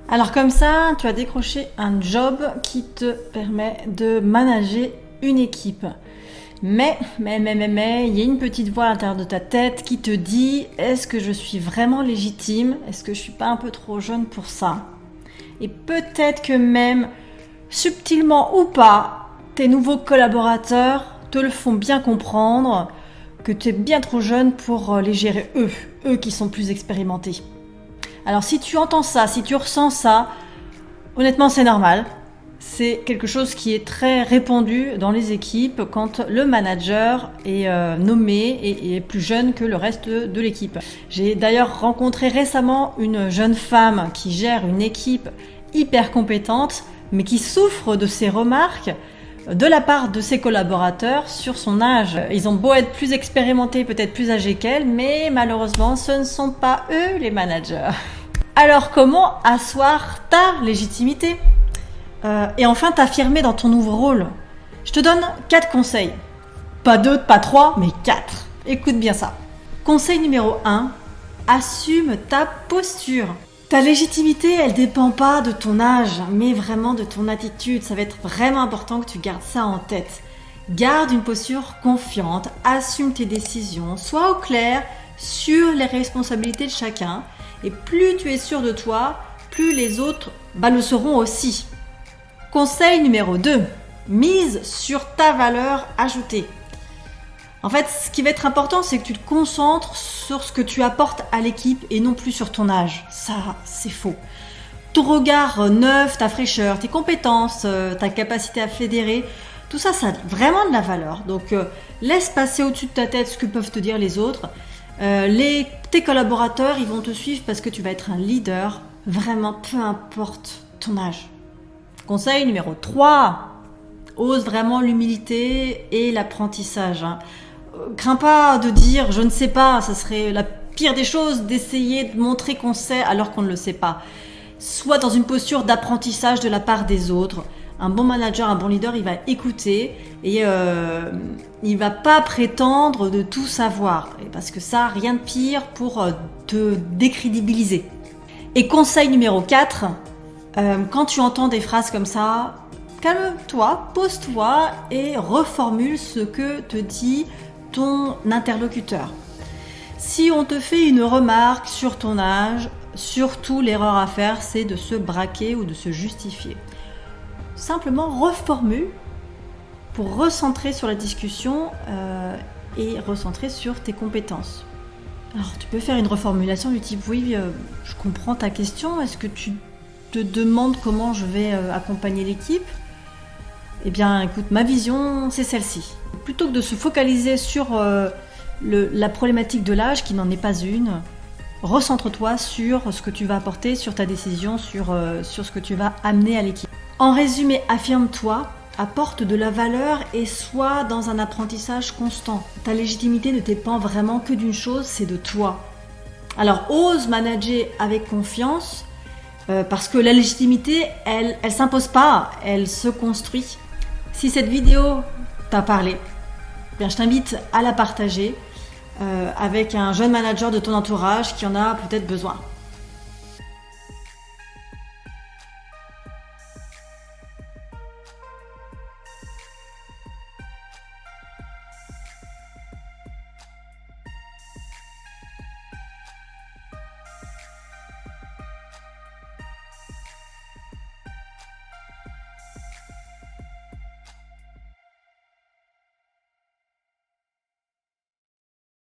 Alors comme ça, tu as décroché un job qui te permet de manager une équipe. Mais, il y a une petite voix à l'intérieur de ta tête qui te dit « Est-ce que je suis vraiment légitime? Est-ce que je suis pas un peu trop jeune pour ça ?» Et peut-être que même, subtilement ou pas, tes nouveaux collaborateurs te le font bien comprendre que tu es bien trop jeune pour les gérer eux qui sont plus expérimentés. Alors si tu entends ça, si tu ressens ça, honnêtement c'est normal. C'est quelque chose qui est très répandu dans les équipes quand le manager est nommé et est plus jeune que le reste de l'équipe. J'ai d'ailleurs rencontré récemment une jeune femme qui gère une équipe hyper compétente, mais qui souffre de ces remarques de la part de ses collaborateurs sur son âge. Ils ont beau être plus expérimentés, peut-être plus âgés qu'elle, mais malheureusement, ce ne sont pas eux les managers. Alors comment asseoir ta légitimité et enfin t'affirmer dans ton nouveau rôle? Je te donne 4 conseils. Pas 2, pas 3, mais 4. Écoute bien ça. Conseil numéro 1, assume ta posture. Ta légitimité, elle dépend pas de ton âge, mais vraiment de ton attitude. Ça va être vraiment important que tu gardes ça en tête. Garde une posture confiante, assume tes décisions, sois au clair sur les responsabilités de chacun. Et plus tu es sûr de toi, plus les autres le seront aussi. Conseil numéro 2, mise sur ta valeur ajoutée. En fait, ce qui va être important, c'est que tu te concentres sur ce que tu apportes à l'équipe et non plus sur ton âge. Ça, c'est faux. Ton regard neuf, ta fraîcheur, tes compétences, ta capacité à fédérer, tout ça, ça a vraiment de la valeur. Donc, laisse passer au-dessus de ta tête ce que peuvent te dire les autres. Tes collaborateurs, ils vont te suivre parce que tu vas être un leader, vraiment, peu importe ton âge. Conseil numéro 3, ose vraiment l'humilité et l'apprentissage. Crains pas de dire je ne sais pas, ça serait la pire des choses d'essayer de montrer qu'on sait alors qu'on ne le sait pas. Sois dans une posture d'apprentissage de la part des autres. Un bon manager, un bon leader, il va écouter et il va pas prétendre de tout savoir. Parce que ça, rien de pire pour te décrédibiliser. Et conseil numéro 4, quand tu entends des phrases comme ça, calme-toi, pose-toi et reformule ce que te dit ton interlocuteur. Si on te fait une remarque sur ton âge, surtout l'erreur à faire, c'est de se braquer ou de se justifier. Simplement reformule pour recentrer sur la discussion et recentrer sur tes compétences. Alors tu peux faire une reformulation du type oui, je comprends ta question, est-ce que tu te demandes comment je vais accompagner l'équipe? Eh bien écoute, ma vision c'est celle-ci. Plutôt que de se focaliser sur la problématique de l'âge qui n'en est pas une, recentre-toi sur ce que tu vas apporter, sur ta décision, sur ce que tu vas amener à l'équipe. En résumé, affirme-toi, apporte de la valeur et sois dans un apprentissage constant. Ta légitimité ne dépend vraiment que d'une chose, c'est de toi. Alors ose manager avec confiance parce que la légitimité, elle s'impose pas, elle se construit. Si cette vidéo t'a parlé, bien, je t'invite à la partager avec un jeune manager de ton entourage qui en a peut-être besoin.